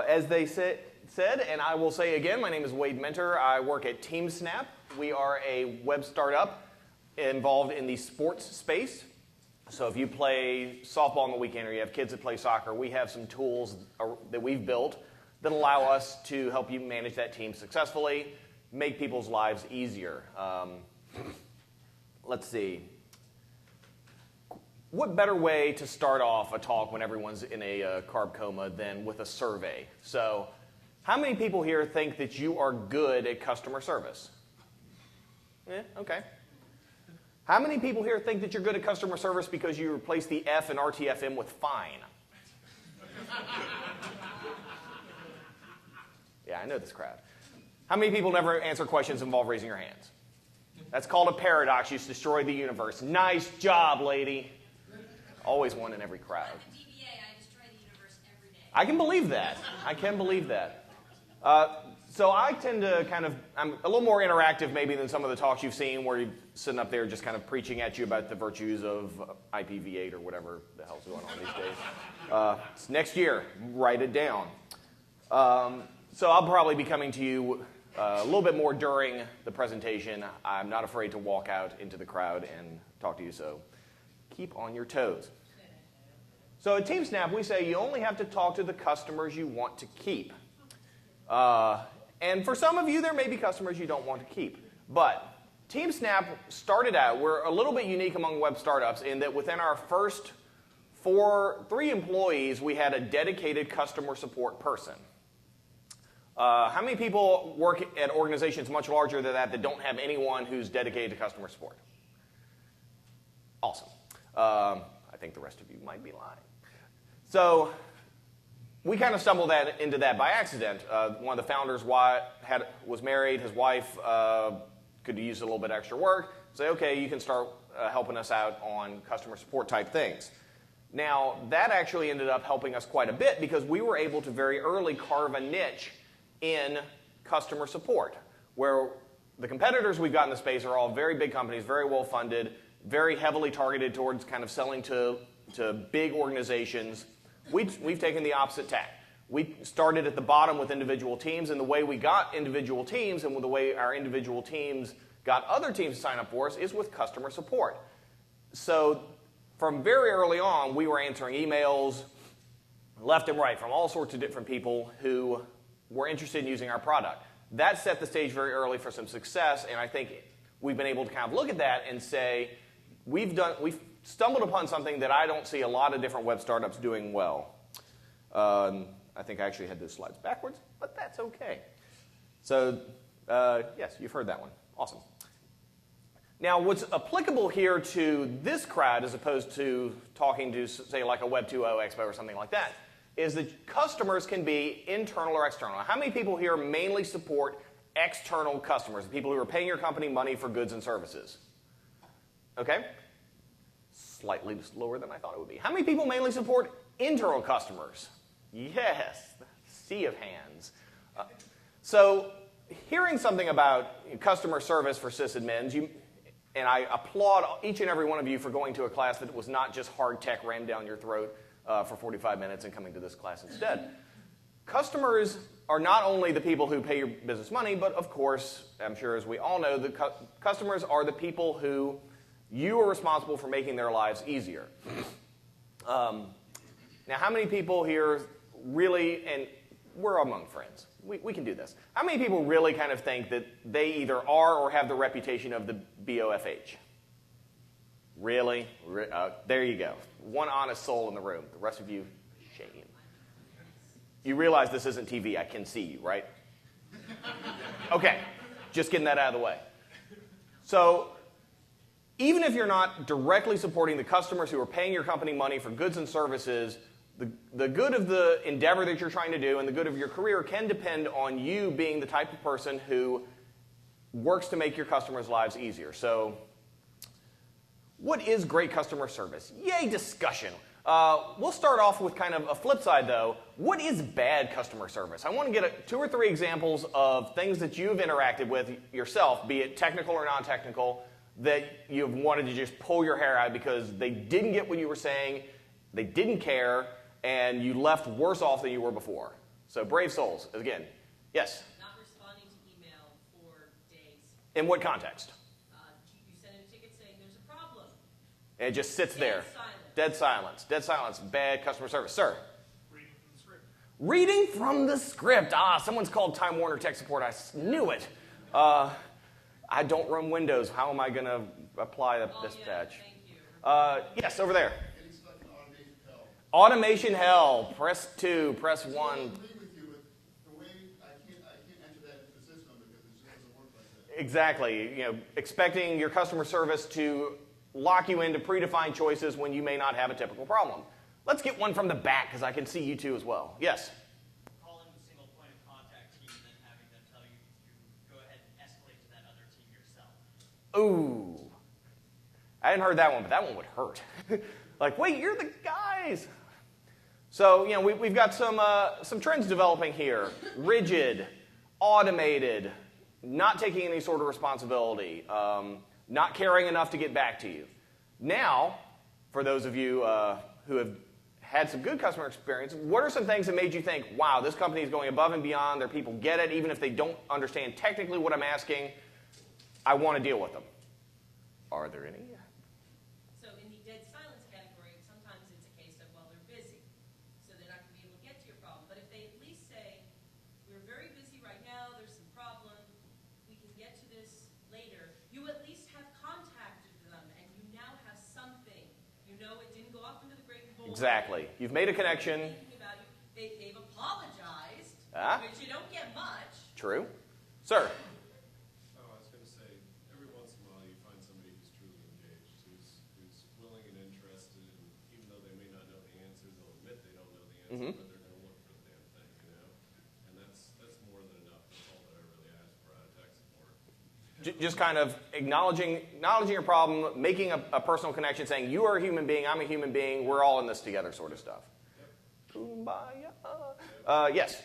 As they said, and I will say again, my name is Wade Mentor. I work at TeamSnap. We are a web startup involved in the sports space. So if you play softball on the weekend or you have kids that play soccer, we have some tools that we've built that allow us to help you manage that team successfully, make people's lives easier. Let's see. What better way to start off a talk when everyone's in a carb coma than with a survey? So how many people here think that you are good at customer service? Yeah, okay. How many people here think that you're good at customer service because you replace the F in RTFM with fine? Yeah, I know this crowd. How many people never answer questions involve raising your hands? That's called a paradox. You destroy the universe. Nice job, lady. Always one in every crowd. I'm the DBA. I destroy the universe every day. I can believe that. I can believe that. So I tend to I'm a little more interactive maybe than some of the talks you've seen where you're sitting up there just kind of preaching at you about the virtues of IPv8 or whatever the hell's going on these days. It's next year. Write it down. So I'll probably be coming to you a little bit more during the presentation. I'm not afraid to walk out into the crowd and talk to you, so keep on your toes. So at TeamSnap, we say you only have to talk to the customers you want to keep. And for some of you, there may be customers you don't want to keep. But TeamSnap started out, we're a little bit unique among web startups in that within our first 3 employees, we had a dedicated customer support person. How many people work at organizations much larger than that don't have anyone who's dedicated to customer support? Awesome. I think the rest of you might be lying. So we kind of stumbled into that by accident. One of the founders was married. His wife could use a little bit extra work. Say, okay, you can start helping us out on customer support type things. Now, that actually ended up helping us quite a bit because we were able to very early carve a niche in customer support, where the competitors we've got in the space are all very big companies, very well funded, very heavily targeted towards kind of selling to big organizations. We've taken the opposite tack. We started at the bottom with individual teams, and the way we got individual teams and the way our individual teams got other teams to sign up for us is with customer support. So from very early on, we were answering emails left and right from all sorts of different people who were interested in using our product. That set the stage very early for some success, and I think we've been able to kind of look at that and say, we've stumbled upon something that I don't see a lot of different web startups doing well. I think I actually had those slides backwards, but that's okay. So, yes, you've heard that one. Awesome. Now, what's applicable here to this crowd as opposed to talking to, say, like a Web 2.0 expo or something like that, is that customers can be internal or external. How many people here mainly support external customers, the people who are paying your company money for goods and services? Okay? Slightly lower than I thought it would be. How many people mainly support internal customers? Yes, sea of hands. So hearing something about customer service for sysadmins, and I applaud each and every one of you for going to a class that was not just hard tech rammed down your throat for 45 minutes and coming to this class instead. Customers are not only the people who pay your business money, but of course, I'm sure as we all know, the customers are the people who you are responsible for making their lives easier. Now, how many people here really, and we're among friends, we can do this. How many people really kind of think that they either are or have the reputation of the BOFH? Really? There you go. One honest soul in the room. The rest of you, shame. You realize this isn't TV. I can see you, right? Okay. Just getting that out of the way. So even if you're not directly supporting the customers who are paying your company money for goods and services, the good of the endeavor that you're trying to do and the good of your career can depend on you being the type of person who works to make your customers' lives easier. So what is great customer service? Yay, discussion. We'll start off with kind of a flip side, though. What is bad customer service? I want to get 2 or 3 examples of things that you've interacted with yourself, be it technical or non-technical, that you've wanted to just pull your hair out because they didn't get what you were saying, they didn't care, and you left worse off than you were before. So brave souls, again. Yes? Not responding to email for days. In what context? You send in a ticket saying there's a problem. And it just sits there. Silence. Dead silence. Dead silence. Bad customer service. Sir? Reading from the script. Reading from the script. Someone's called Time Warner Tech Support. I knew it. I don't run Windows. How am I going to apply this patch? Thank you. Yes, over there. Getting stuck in automation hell. Automation hell. Press 2. Press 1. I agree with you, but the way I can't enter that into the system because it just doesn't work like that. Exactly. Expecting your customer service to lock you into predefined choices when you may not have a typical problem. Let's get one from the back because I can see you two as well. Yes? Calling the single point of contact team and then having them tell you to go ahead and escalate to that other team yourself. Ooh. I hadn't heard that one, but that one would hurt. Like, wait, you're the guys. So, we've got some trends developing here. Rigid, automated, not taking any sort of responsibility, not caring enough to get back to you. Now, for those of you who have had some good customer experience, what are some things that made you think, wow, this company is going above and beyond, their people get it, even if they don't understand technically what I'm asking, I want to deal with them? Are there any? So in the dead silence category, sometimes it's a case of, well, they're busy, so they're not going to be able to get to your problem. But if they at least say, we're very busy right now, there's some problem, we can get to this later, you at least have contacted them, and you now have something. You know it didn't go off into the great void. Exactly. You've made a connection. Thinking about you. They've apologized, which you don't get much. True. Sir? Oh, I was going to say, every once in a while you find somebody who's truly engaged, who's willing and interested, and even though they may not know the answer, they'll admit they don't know the answer, but they're going to look for the damn thing, And that's more than enough. That's all that I really ask for out of tech support. Just kind of acknowledging your problem, making a personal connection, saying, you are a human being, I'm a human being, we're all in this together sort of stuff. Yep. Kumbaya. Yes?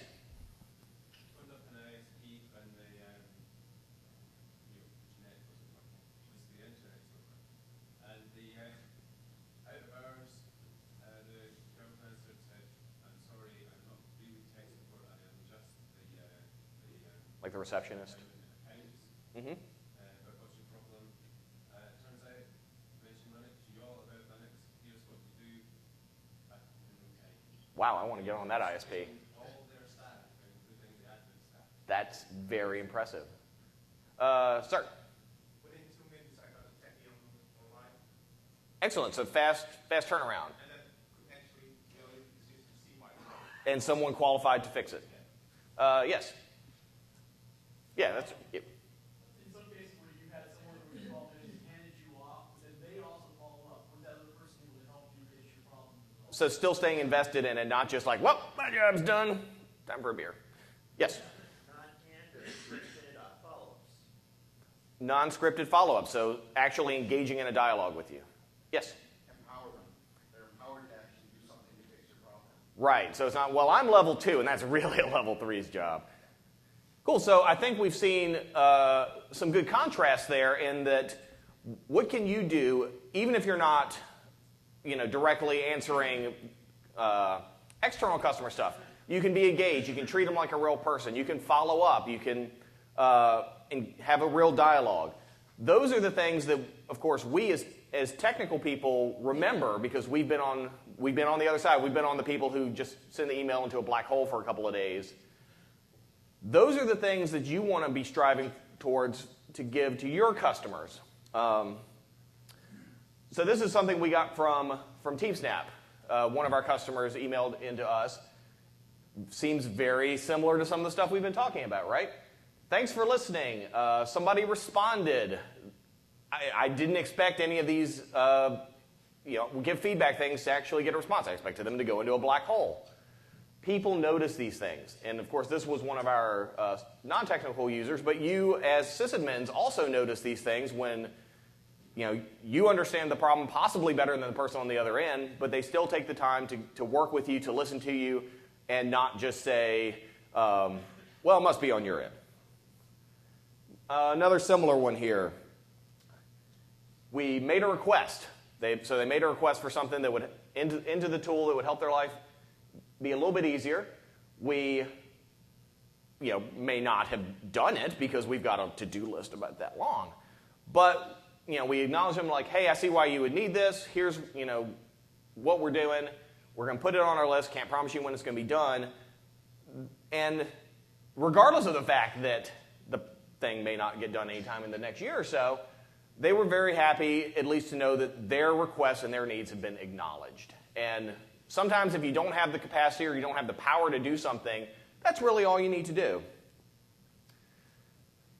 Put up an ISP when the internet wasn't working, was the internet was working. And the out of hours, the government answered said, I'm sorry, I'm not really tech support, I am just Like the receptionist? accounts. But what's your problem? Turns out, mention Linux, you all about Linux, here's what you do. Okay. Wow, I want to get on that ISP. All their staff, including the admin staff. That's very impressive. Sir? Within 2 minutes, I got a techie online, Excellent. So fast turnaround. and then potentially the other decision to see my problem. And someone qualified to fix it. Yes? Yeah, that's... Yeah. In some cases where you had someone who was involved in it, handed you off, but then they also follow up with that other person able to help you get your problem resolved. So still staying invested in it, not just like, well, my job's done. Time for a beer. Yes? Non-scripted follow-up, so actually engaging in a dialogue with you. Yes? Empower them. They're empowered to actually do something to fix your problem. Right, so it's not, well, I'm level 2, and that's really a level 3's job. Cool, so I think we've seen some good contrast there in that what can you do, even if you're not directly answering external customer stuff. You can be engaged, you can treat them like a real person, you can follow up, you can have a real dialogue. Those are the things that, of course, we as technical people remember because we've been on the other side. We've been on the people who just send the email into a black hole for a couple of days. Those are the things that you want to be striving towards to give to your customers. So this is something we got from TeamSnap. One of our customers emailed into us. Seems very similar to some of the stuff we've been talking about, right? Thanks for listening. Somebody responded. I didn't expect any of these, give feedback things to actually get a response. I expected them to go into a black hole. People notice these things. And of course, this was one of our non-technical users, but you as sysadmins also notice these things when you understand the problem possibly better than the person on the other end, but they still take the time to work with you, to listen to you, and not just say, well, it must be on your end. Another similar one here. We made a request. So they made a request for something that would into the tool that would help their life be a little bit easier. We may not have done it because we've got a to-do list about that long. But, we acknowledge them like, hey, I see why you would need this. Here's, what we're doing. We're going to put it on our list. Can't promise you when it's going to be done. And regardless of the fact that the thing may not get done anytime in the next year or so, they were very happy at least to know that their requests and their needs have been acknowledged. And sometimes if you don't have the capacity or you don't have the power to do something, that's really all you need to do.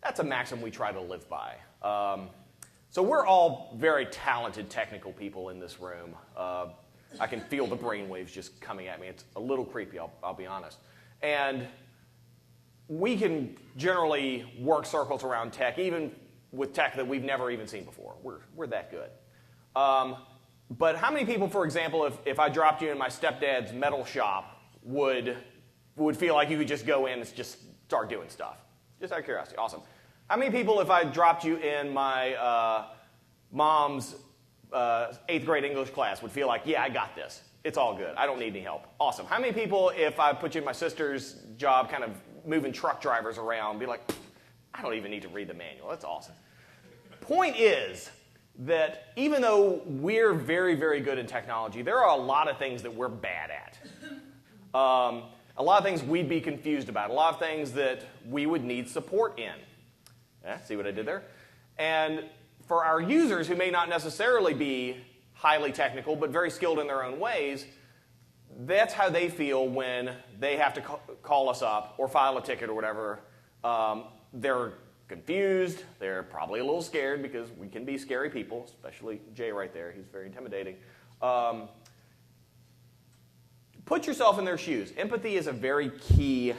That's a maxim we try to live by. So we're all very talented technical people in this room. I can feel the brainwaves just coming at me. It's a little creepy, I'll be honest. And we can generally work circles around tech, even with tech that we've never even seen before. We're that good. But how many people, for example, if I dropped you in my stepdad's metal shop, would feel like you could just go in and just start doing stuff? Just out of curiosity. Awesome. How many people, if I dropped you in my mom's 8th grade English class, would feel like, yeah, I got this. It's all good. I don't need any help. Awesome. How many people, if I put you in my sister's job kind of moving truck drivers around, be like, I don't even need to read the manual. That's awesome. Point is that even though we're very, very good in technology, there are a lot of things that we're bad at. A lot of things we'd be confused about. A lot of things that we would need support in. Yeah, see what I did there? And for our users who may not necessarily be highly technical but very skilled in their own ways, that's how they feel when they have to call us up or file a ticket or whatever. They're confused. They're probably a little scared because we can be scary people, especially Jay right there. He's very intimidating. Put yourself in their shoes. Empathy is a very key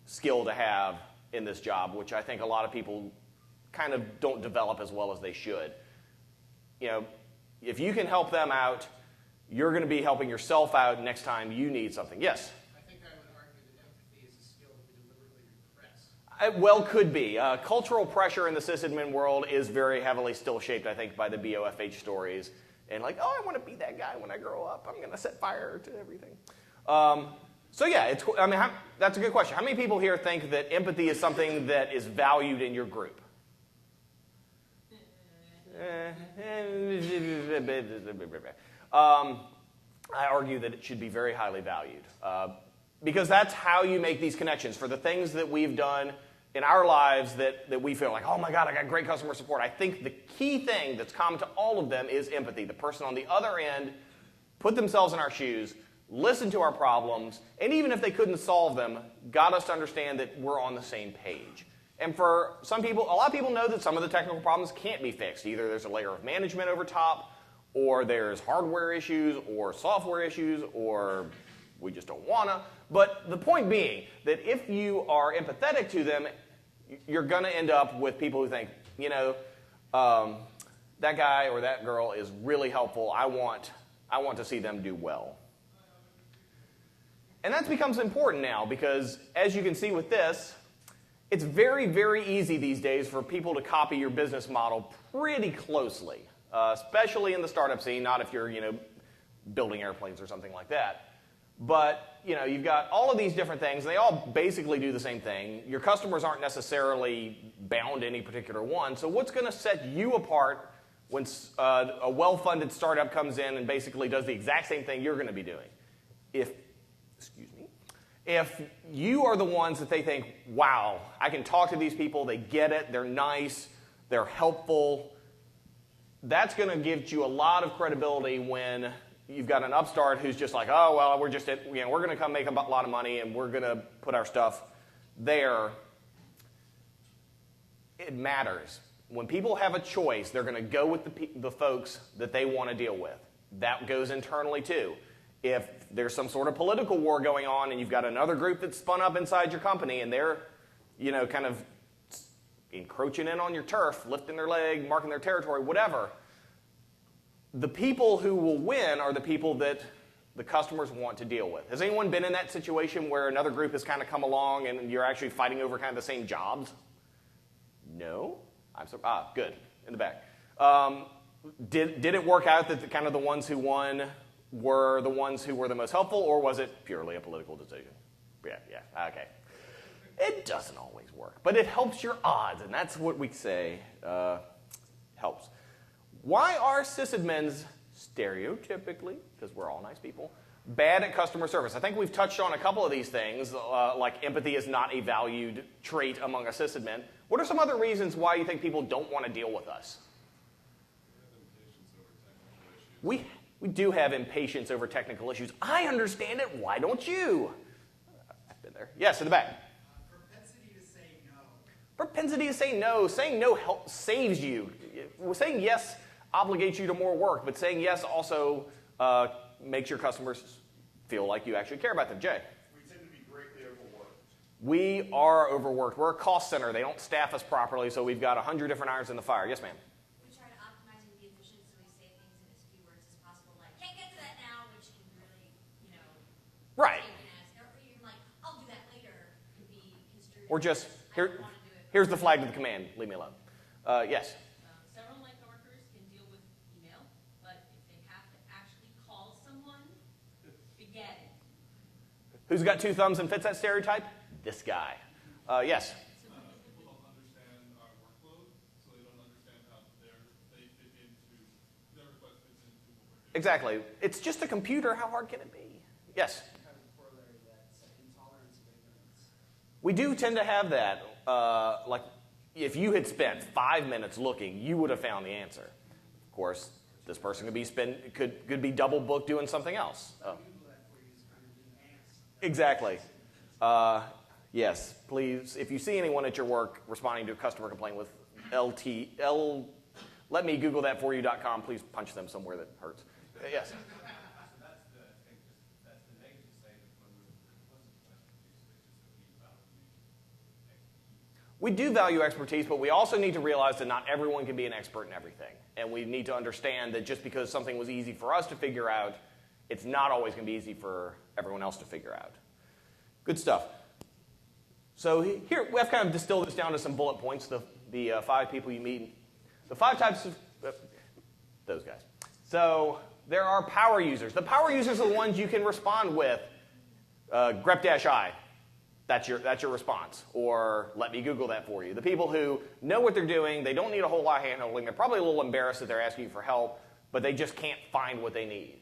skill to have in this job, which I think a lot of people kind of don't develop as well as they should. If you can help them out, you're going to be helping yourself out next time you need something. Yes? I think I would argue that empathy is a skill that we deliberately repress. Well, could be. Cultural pressure in the sysadmin world is very heavily still shaped, I think, by the BOFH stories. And like, oh, I want to be that guy when I grow up. I'm going to set fire to everything. So yeah, that's a good question. How many people here think that empathy is something that is valued in your group? I argue that it should be very highly valued because that's how you make these connections. For the things that we've done in our lives that we feel like, oh my God, I got great customer support. I think the key thing that's common to all of them is empathy. The person on the other end put themselves in our shoes, listened to our problems, and even if they couldn't solve them, got us to understand that we're on the same page. And for some people, a lot of people know that some of the technical problems can't be fixed. Either there's a layer of management over top, or there's hardware issues, or software issues, or we just don't want to. But the point being that if you are empathetic to them, you're going to end up with people who think, that guy or that girl is really helpful. I want to see them do well. And that becomes important now because, as you can see with this, it's very, very easy these days for people to copy your business model pretty closely, especially in the startup scene, not if you're, building airplanes or something like that. But, you've got all of these different things. They all basically do the same thing. Your customers aren't necessarily bound to any particular one. So what's going to set you apart when a well-funded startup comes in and basically does the exact same thing you're going to be doing? If you are the ones that they think, wow, I can talk to these people, they get it, they're nice, they're helpful, that's going to give you a lot of credibility when you've got an upstart who's just like, oh, well, we're going to come make a lot of money and we're going to put our stuff there. It matters. When people have a choice, they're going to go with the folks that they want to deal with. That goes internally too. If there's some sort of political war going on and you've got another group that's spun up inside your company and they're, kind of encroaching in on your turf, lifting their leg, marking their territory, whatever, the people who will win are the people that the customers want to deal with. Has anyone been in that situation where another group has kind of come along and you're actually fighting over kind of the same jobs? No? Good. In the back. Did it work out that the ones who won were the ones who were the most helpful, or was it purely a political decision? Yeah, okay. It doesn't always work, but it helps your odds, and that's what we say helps. Why are sysadmins stereotypically, because we're all nice people, bad at customer service? I think we've touched on a couple of these things, like empathy is not a valued trait among a sysadmin. What are some other reasons why you think people don't want to deal with us? We do have impatience over technical issues. I understand it. Why don't you? I've been there. Yes, in the back. Propensity to say no. Propensity to say no. Saying no saves you. Saying yes obligates you to more work, but saying yes also makes your customers feel like you actually care about them. Jay? We tend to be greatly overworked. We are overworked. We're a cost center. They don't staff us properly, so we've got 100 different irons in the fire. Yes, ma'am? We try to optimize and be efficient, so we say things in as few words as possible, like, can't get to that now, which can really, Right. taken as, or even like, I'll do that later, can be construed Or just, as, I here, don't want to do it. here's the flag to the command. Leave me alone. Yes? Several of my coworkers can deal with email, but if they have to actually call someone, forget it. Who's got two thumbs and fits that stereotype? This guy. Yes? People don't understand our workload, so they don't understand how they fit into, their request fits into what we're doing. Exactly. It's just a computer. How hard can it be? Yes? Kind of corollary to that, it's intolerance of ignorance. We do tend to have that. Like, if you had spent 5 minutes looking, you would have found the answer. Of course, this person could be double booked doing something else. Oh. Google that for you is kind of being asked. Exactly. Yes, please, if you see anyone at your work responding to a customer complaint with letmegoogle-that-for-you.com, please punch them somewhere that hurts. Yes? So that's the, I think, that's the negative side of when we're requesting expertise, which is that we value expertise. We do value expertise, but we also need to realize that not everyone can be an expert in everything. And we need to understand that just because something was easy for us to figure out, it's not always going to be easy for everyone else to figure out. Good stuff. So here, we have kind of distilled this down to some bullet points, the 5 people you meet, the 5 types of, those guys. So there are power users. The power users are the ones you can respond with, grep-I. That's your response. Or let me Google that for you. The people who know what they're doing, they don't need a whole lot of hand-holding. They're probably a little embarrassed that they're asking you for help, but they just can't find what they need.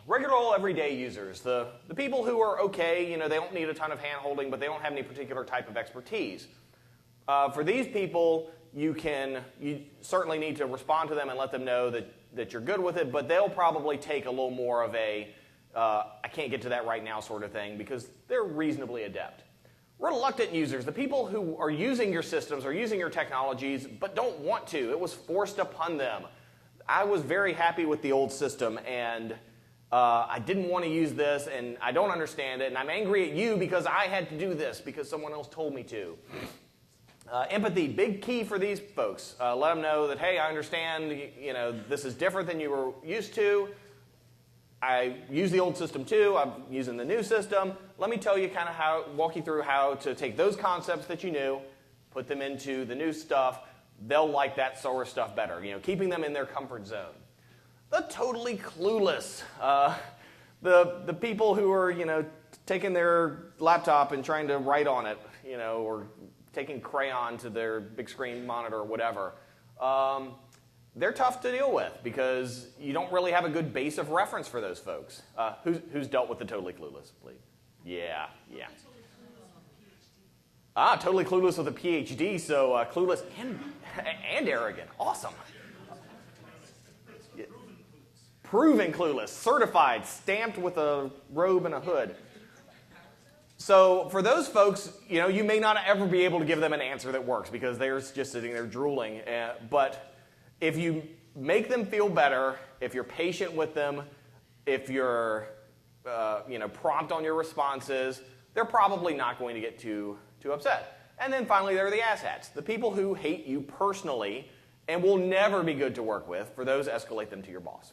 Regular old everyday users, the people who are okay, they don't need a ton of hand-holding, but they don't have any particular type of expertise. For these people, you certainly need to respond to them and let them know that you're good with it, but they'll probably take a little more of a I can't get to that right now sort of thing because they're reasonably adept. Reluctant users, the people who are using your systems or using your technologies but don't want to. It was forced upon them. I was very happy with the old system, and I didn't want to use this, and I don't understand it, and I'm angry at you because I had to do this because someone else told me to. Empathy, big key for these folks. Let them know that, hey, I understand, this is different than you were used to. I use the old system too. I'm using the new system. Let me tell you walk you through how to take those concepts that you knew, put them into the new stuff. They'll like that sort of stuff better, keeping them in their comfort zone. The totally clueless, the people who are, taking their laptop and trying to write on it, or taking crayon to their big screen monitor or whatever. They're tough to deal with because you don't really have a good base of reference for those folks. Who's dealt with the totally clueless, please? Yeah. Totally clueless with a PhD, so clueless and arrogant. Awesome. Proven clueless, certified, stamped with a robe and a hood. So for those folks, you may not ever be able to give them an answer that works because they're just sitting there drooling. But if you make them feel better, if you're patient with them, if you're prompt on your responses, they're probably not going to get too upset. And then finally, there are the asshats, the people who hate you personally and will never be good to work with. For those, escalate them to your boss.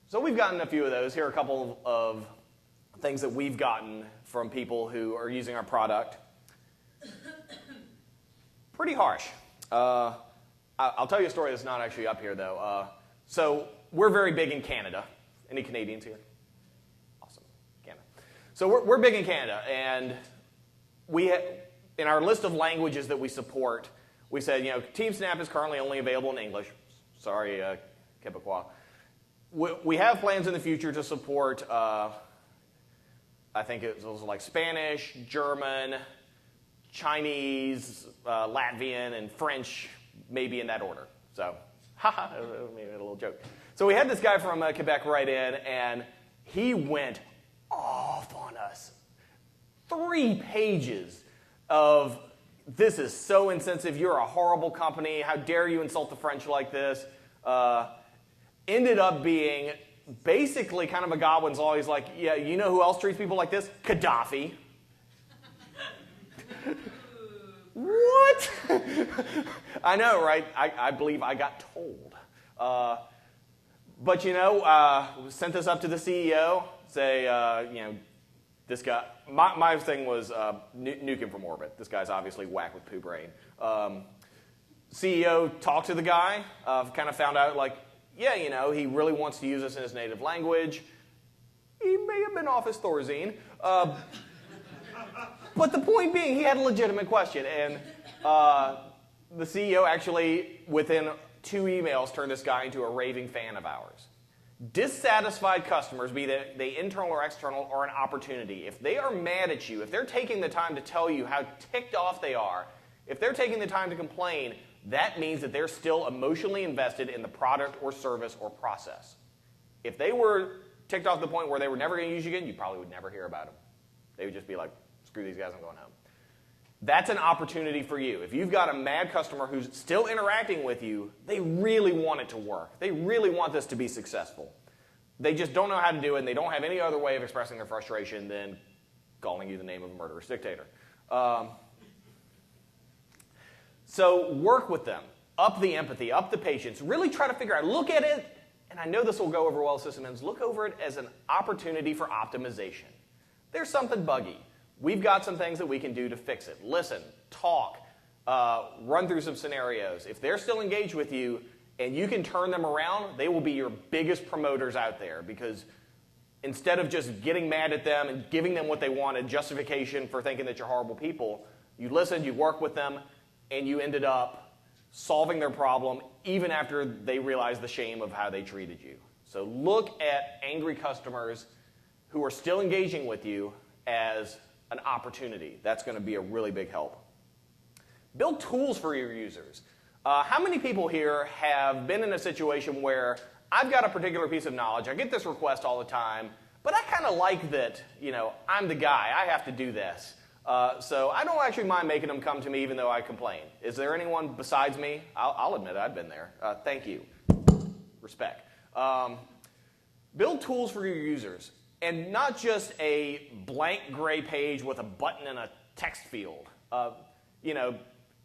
So we've gotten a few of those. Here are a couple of things that we've gotten from people who are using our product. Pretty harsh. I'll tell you a story that's not actually up here, though. So we're very big in Canada. Any Canadians here? Awesome. Canada. So we're big in Canada, and in our list of languages that we support, we said, TeamSnap is currently only available in English. Sorry, Quebecois. We have plans in the future to support, I think it was like Spanish, German, Chinese, Latvian, and French, maybe in that order. So, haha, maybe a little joke. So we had this guy from Quebec write in, and he went off on us. 3 pages of, this is so insensitive, you're a horrible company, how dare you insult the French like this. Ended up being basically kind of a Godwin's law. He's like, yeah, you know who else treats people like this? Gaddafi. What? I know, right? I believe I got told. But, sent this up to the CEO, say, this guy, my thing was nuke him from orbit. This guy's obviously whack with poo brain. CEO talked to the guy, kind of found out, like, yeah, he really wants to use this in his native language. He may have been off his Thorazine. But the point being, he had a legitimate question. And the CEO actually, within 2 emails, turned this guy into a raving fan of ours. Dissatisfied customers, be they internal or external, are an opportunity. If they are mad at you, if they're taking the time to tell you how ticked off they are, if they're taking the time to complain, that means that they're still emotionally invested in the product or service or process. If they were ticked off to the point where they were never going to use you again, you probably would never hear about them. They would just be like, screw these guys, I'm going home. That's an opportunity for you. If you've got a mad customer who's still interacting with you, they really want it to work. They really want this to be successful. They just don't know how to do it, and they don't have any other way of expressing their frustration than calling you the name of a murderous dictator. So work with them. Up the empathy, up the patience. Really try to figure out, look at it, and I know this will go over well with sysadmins, look over it as an opportunity for optimization. There's something buggy. We've got some things that we can do to fix it. Listen, talk, run through some scenarios. If they're still engaged with you and you can turn them around, they will be your biggest promoters out there, because instead of just getting mad at them and giving them what they wanted, justification for thinking that you're horrible people, you listened, you worked with them, and you ended up solving their problem even after they realized the shame of how they treated you. So look at angry customers who are still engaging with you as an opportunity. That's going to be a really big help. Build tools for your users. How many people here have been in a situation where I've got a particular piece of knowledge, I get this request all the time, but I kind of like that, I'm the guy, I have to do this. So I don't actually mind making them come to me even though I complain. Is there anyone besides me? I'll admit I've been there. Thank you. Respect. Build tools for your users. And not just a blank gray page with a button and a text field.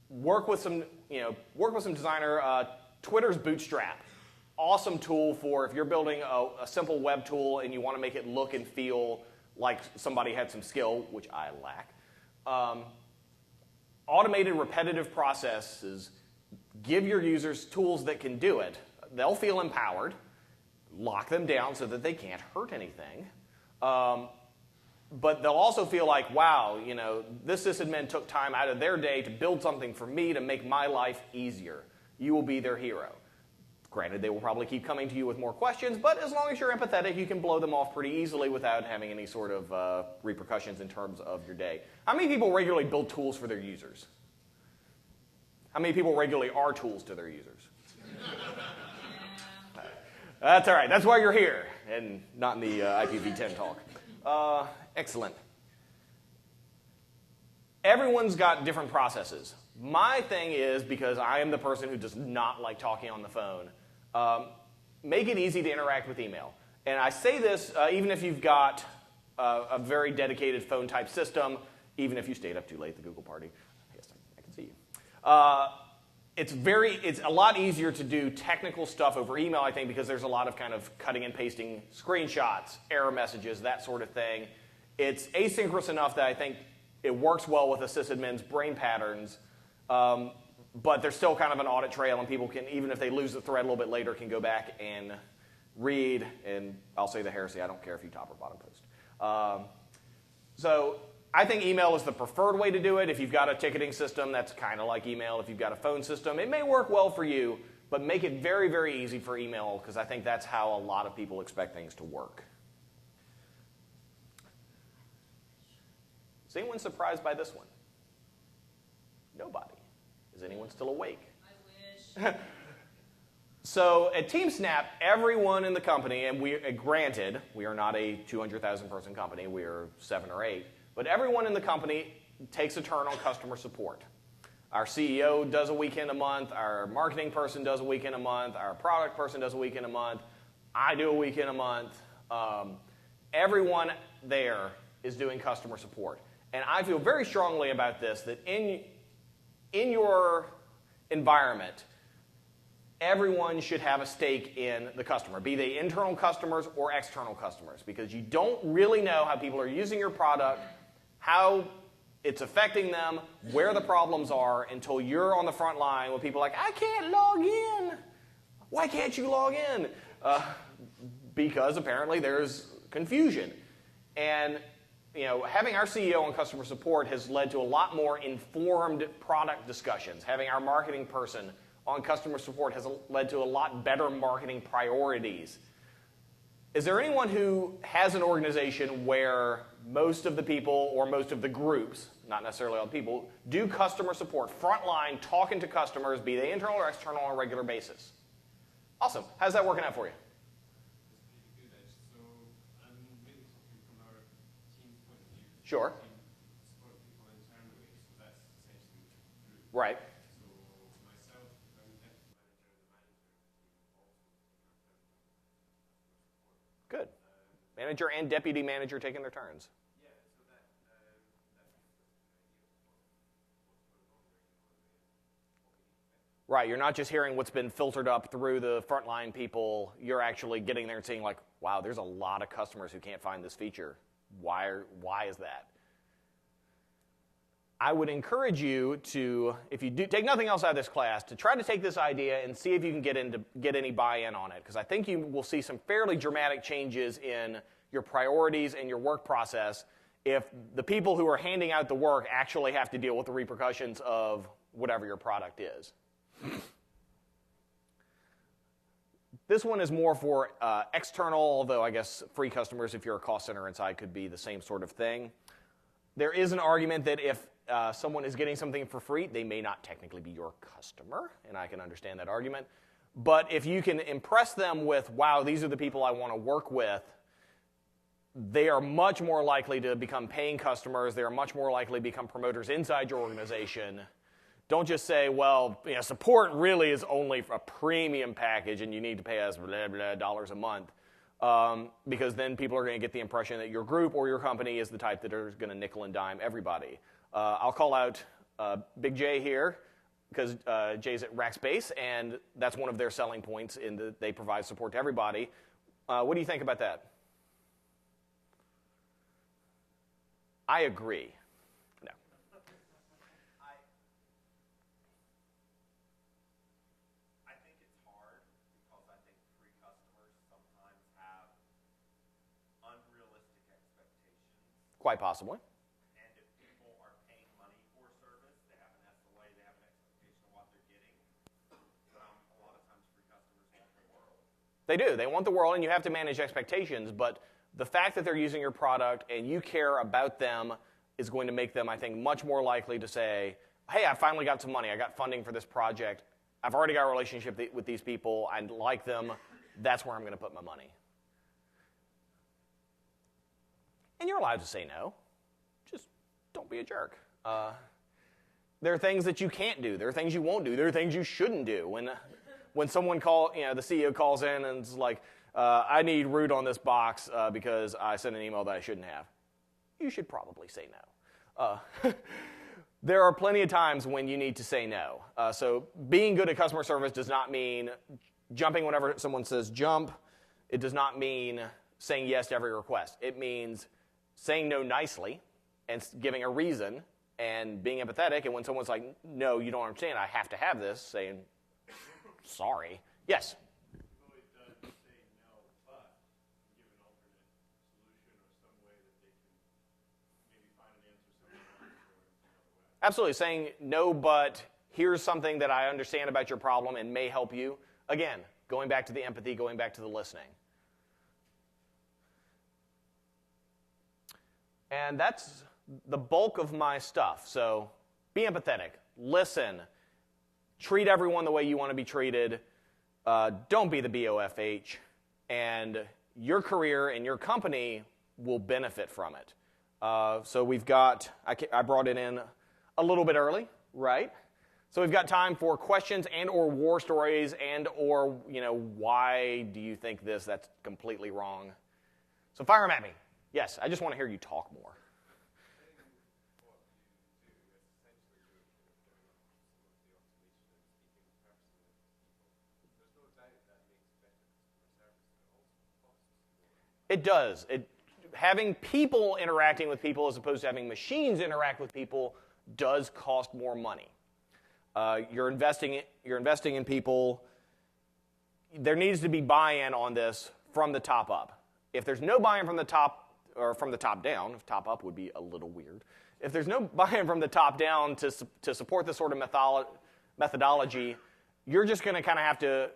Work with some designer. Twitter's Bootstrap, awesome tool for if you're building a simple web tool and you want to make it look and feel like somebody had some skill, which I lack. Automated repetitive processes give your users tools that can do it. They'll feel empowered. Lock them down so that they can't hurt anything. But they'll also feel like, wow, this sysadmin took time out of their day to build something for me to make my life easier. You will be their hero. Granted, they will probably keep coming to you with more questions, but as long as you're empathetic, you can blow them off pretty easily without having any sort of repercussions in terms of your day. How many people regularly build tools for their users? How many people regularly are tools to their users? That's all right. That's why you're here and not in the IPv10 talk. Excellent. Everyone's got different processes. My thing is, because I am the person who does not like talking on the phone, make it easy to interact with email. And I say this even if you've got a very dedicated phone-type system, even if you stayed up too late at the Google party. Yes, I can see you. It's a lot easier to do technical stuff over email, I think, because there's a lot of kind of cutting and pasting screenshots, error messages, that sort of thing. It's asynchronous enough that I think it works well with a sysadmin's brain patterns, but there's still kind of an audit trail, and people can, even if they lose the thread a little bit later, can go back and read, and I'll say the heresy, I don't care if you top or bottom post. So I think email is the preferred way to do it. If you've got a ticketing system, that's kind of like email. If you've got a phone system, it may work well for you, but make it very, very easy for email because I think that's how a lot of people expect things to work. Is anyone surprised by this one? Nobody. Is anyone still awake? I wish. So at TeamSnap, everyone in the company, and granted, we are not a 200,000 person company, we are 7 or 8, but everyone in the company takes a turn on customer support. Our CEO does a weekend a month, our marketing person does a weekend a month, our product person does a weekend a month, I do a weekend a month. Everyone there is doing customer support. And I feel very strongly about this, that in your environment, everyone should have a stake in the customer, be they internal customers or external customers, because you don't really know how people are using your product, how it's affecting them, where the problems are, until you're on the front line with people like, I can't log in. Why can't you log in? Because apparently there's confusion. And having our CEO on customer support has led to a lot more informed product discussions. Having our marketing person on customer support has led to a lot better marketing priorities. Is there anyone who has an organization where most of the people or most of the groups, not necessarily all the people, do customer support, frontline, talking to customers, be they internal or external, on a regular basis? Awesome. How's that working out for you? It's pretty good, actually. So I'm really talking from our team's point of view. Sure. Team support people internally, so that's essentially what we do. Right. So myself, I'm the deputy manager and the manager of the team also customer support. Good. Manager and deputy manager taking their turns. Yeah, so that gives us an idea of what's going on there, and what we expect. Right, you're not just hearing what's been filtered up through the frontline people. You're actually getting there and seeing like, wow, there's a lot of customers who can't find this feature. Why is that? I would encourage you to, if you do take nothing else out of this class, to try to take this idea and see if you can get any buy-in on it. Because I think you will see some fairly dramatic changes in your priorities and your work process if the people who are handing out the work actually have to deal with the repercussions of whatever your product is. This one is more for external, although I guess free customers, if you're a cost center inside, could be the same sort of thing. There is an argument that if someone is getting something for free, they may not technically be your customer, and I can understand that argument. But if you can impress them with, wow, these are the people I want to work with, they are much more likely to become paying customers. They are much more likely to become promoters inside your organization. Don't just say, well, support really is only a premium package and you need to pay us blah, blah, dollars a month. Because then people are going to get the impression that your group or your company is the type that are going to nickel and dime everybody. I'll call out Big J here because Jay's at Rackspace, and that's one of their selling points in that they provide support to everybody. What do you think about that? I agree. No. I think it's hard because I think free customers sometimes have unrealistic expectations. Quite possibly. And if people are paying money for service, they have an SLA, they have an expectation of what they're getting. A lot of times free customers want the world. They do. They want the world, and you have to manage expectations, but the fact that they're using your product and you care about them is going to make them, I think, much more likely to say, hey, I finally got some money. I got funding for this project. I've already got a relationship with these people. I like them. That's where I'm going to put my money. And you're allowed to say no. Just don't be a jerk. There are things that you can't do. There are things you won't do. There are things you shouldn't do. When someone the CEO calls in and is like, I need root on this box because I sent an email that I shouldn't have. You should probably say no. There are plenty of times when you need to say no. So being good at customer service does not mean jumping whenever someone says jump. It does not mean saying yes to every request. It means saying no nicely and giving a reason and being empathetic. And when someone's like, no, you don't understand, I have to have this, saying, sorry. Yes? Absolutely. Saying, no, but here's something that I understand about your problem and may help you. Again, going back to the empathy, going back to the listening. And that's the bulk of my stuff. So be empathetic. Listen. Treat everyone the way you want to be treated. Don't be the BOFH. And your career and your company will benefit from it. So we've got, I brought it in a little bit early, right? So we've got time for questions and or war stories and or, why do you think this? That's completely wrong. So fire them at me. Yes, I just want to hear you talk more. It does. Having people interacting with people as opposed to having machines interact with people does cost more money. You're investing in people. There needs to be buy-in on this from the top up. If there's no buy-in from the top or from the top down, if top up would be a little weird. If there's no buy-in from the top down to support this sort of methodology, you're just going to kind of have to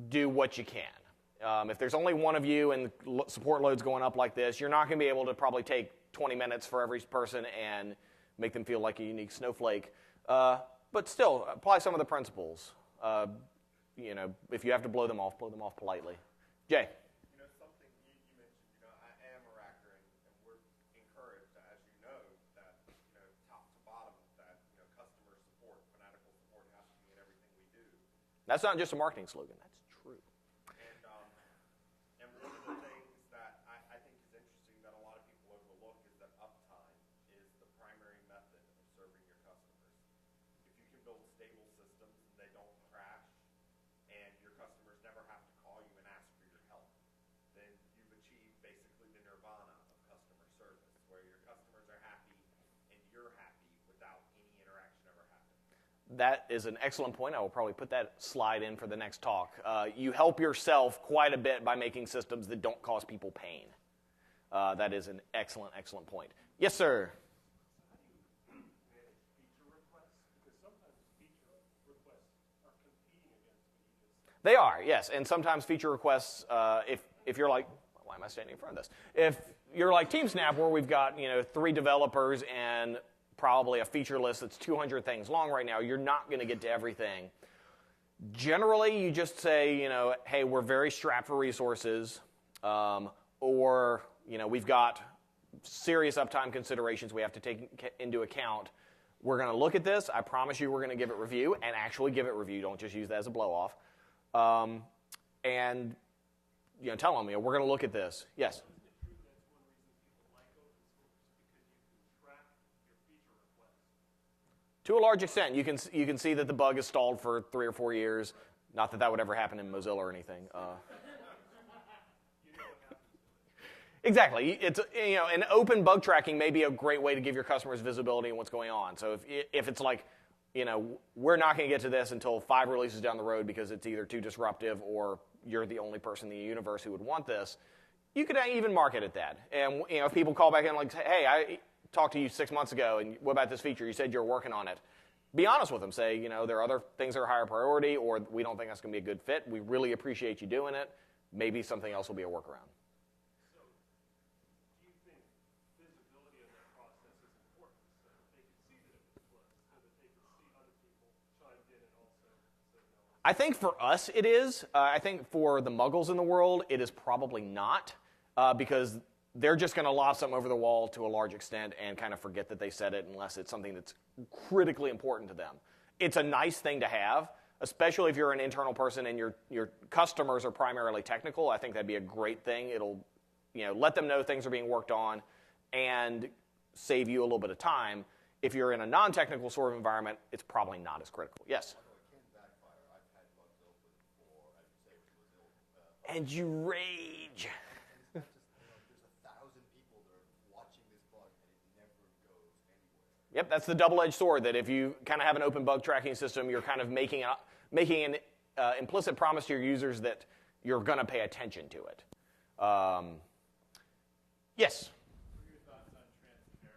do what you can. If there's only one of you and support load's going up like this, you're not going to be able to probably take 20 minutes for every person and make them feel like a unique snowflake. But still, apply some of the principles. If you have to blow them off politely. Jay. Something you mentioned, I am a racker, and we're encouraged, as you know, that, top to bottom, that, customer support, fanatical support has to be in everything we do. That's not just a marketing slogan. That's true. And one of the things that I think is interesting that a lot of people overlook is that uptime is the primary method of serving your customers. If you can build stable systems and they don't crash, and your customers never have to call you and ask for your help, then you've achieved basically the nirvana of customer service, where your customers are happy and you're happy without any interaction ever happening. That is an excellent point. I will probably put that slide in for the next talk. You help yourself quite a bit by making systems that don't cause people pain. That is an excellent, excellent point. Yes, sir. They are, yes, and sometimes feature requests, if you're like, why am I standing in front of this? If you're like TeamSnap, where we've got 3 developers and probably a feature list that's 200 things long right now, you're not going to get to everything. Generally, you just say, hey, we're very strapped for resources, or we've got serious uptime considerations we have to take into account. We're going to look at this. I promise you, we're going to give it review and actually give it review. Don't just use that as a blow off. And tell them, we're going to look at this. Yes. To a large extent, you can see that the bug is stalled for 3 or 4 years. Not that would ever happen in Mozilla or anything. Exactly. It's an open bug tracking may be a great way to give your customers visibility in what's going on. So if it's like, we're not going to get to this until 5 releases down the road because it's either too disruptive or you're the only person in the universe who would want this, you could even market it that. And if people call back in like, hey, I talked to you 6 months ago, and what about this feature? You said you're working on it. Be honest with them. Say, there are other things that are higher priority, or we don't think that's going to be a good fit. We really appreciate you doing it. Maybe something else will be a workaround. So, do you think visibility of that process is important so that they can see that it was closed, so that they can see other people chimed in and also said no? I think for us it is. I think for the muggles in the world, it is probably not, because they're just going to lob something over the wall to a large extent and kind of forget that they said it unless it's something that's critically important to them. It's a nice thing to have, especially if you're an internal person and your customers are primarily technical. I think that'd be a great thing. It'll let them know things are being worked on and save you a little bit of time. If you're in a non-technical sort of environment, it's probably not as critical. Yes? And you rage. Yep, that's the double-edged sword, that if you kind of have an open bug tracking system, you're kind of making an implicit promise to your users that you're going to pay attention to it. Yes? What are your thoughts on transparency?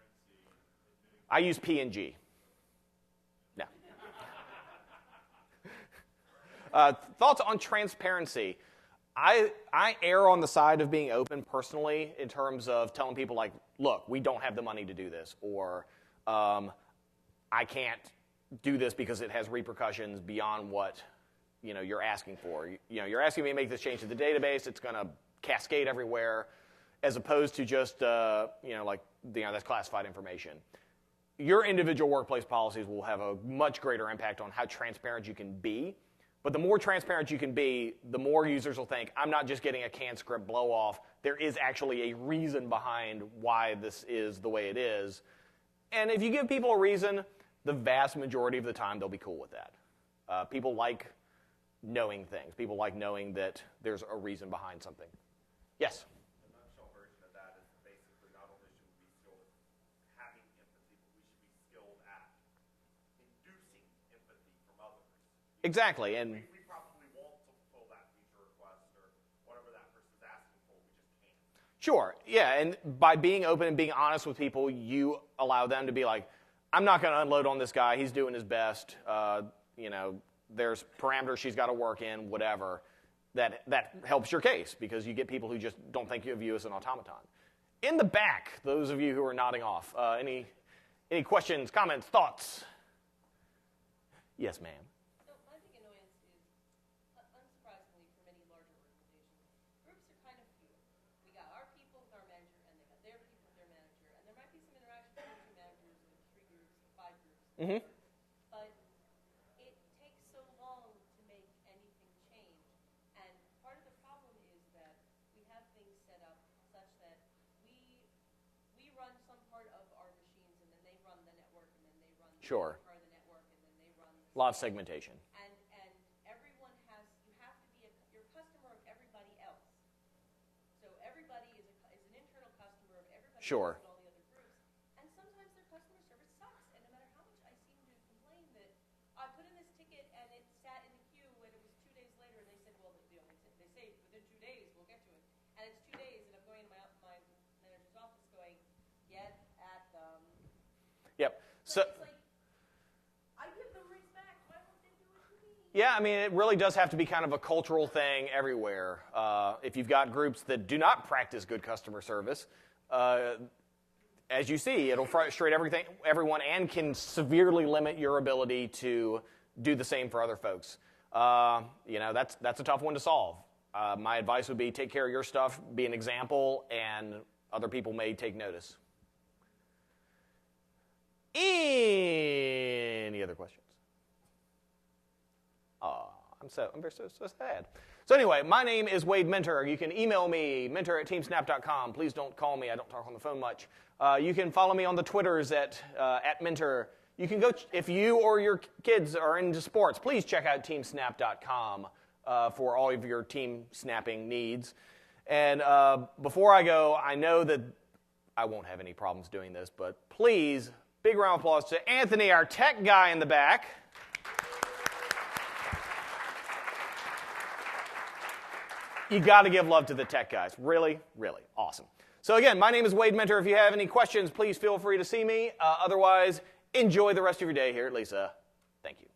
I use PNG. Thoughts on transparency? I err on the side of being open personally in terms of telling people, like, look, we don't have the money to do this, or I can't do this because it has repercussions beyond what you're asking for. You're asking me to make this change to the database. It's going to cascade everywhere, as opposed to just that's classified information. Your individual workplace policies will have a much greater impact on how transparent you can be. But the more transparent you can be, the more users will think, I'm not just getting a canned script blow off. There is actually a reason behind why this is the way it is. And if you give people a reason, the vast majority of the time they'll be cool with that. People like knowing things. People like knowing that there's a reason behind something. Yes? The nutshell version of that is basically not only should we be skilled at having empathy, but we should be skilled at inducing empathy from others. Exactly. And we probably want to fulfill that feature request or whatever that person's asking for. We just can't. Sure. Yeah. And by being open and being honest with people, you allow them to be like, I'm not going to unload on this guy. He's doing his best. There's parameters she's got to work in, whatever. That helps your case because you get people who just don't think of you as an automaton. In the back, those of you who are nodding off, any questions, comments, thoughts? Yes, ma'am. So my big annoyance is, unsurprisingly for many larger organizations, groups are kind of few. We got our people with our manager, and they got their people with their manager, and there might be some interaction between two managers, or 3 groups, or 5 groups. Mm-hmm. But it takes so long to make anything change. And part of the problem is that we have things set up such that we run some part of our machines, and then they run the network, and then they run the Sure. other part of the network, and then they run the A lot of segmentation. and everyone has, you have to be you're a customer of everybody else. So everybody is an internal customer of everybody Sure. else and all the other groups. And sometimes their customer service sucks. And no matter how much I seem to complain that I put in this ticket and it sat in the queue and it was 2 days later and they said, well, they say within 2 days we'll get to it. And it's 2 days and I'm going to my manager's office going, get at them. Yep. So it's like, I give them rates back. Why won't they do it to me? Yeah, I mean, it really does have to be kind of a cultural thing everywhere. If you've got groups that do not practice good customer service, as you see, it'll frustrate everyone and can severely limit your ability to do the same for other folks. That's a tough one to solve. My advice would be take care of your stuff, be an example, and other people may take notice. Any other questions? I'm so sad. So anyway, my name is Wade Minter. You can email me, minter@teamsnap.com. Please don't call me. I don't talk on the phone much. You can follow me on the Twitters at Minter. You can go, if you or your kids are into sports, please check out teamsnap.com for all of your team snapping needs. And before I go, I know that I won't have any problems doing this, but please, big round of applause to Anthony, our tech guy in the back. You got to give love to the tech guys. Really, really awesome. So again, my name is Wade Minter. If you have any questions, please feel free to see me. Otherwise, enjoy the rest of your day here at Lisa. Thank you.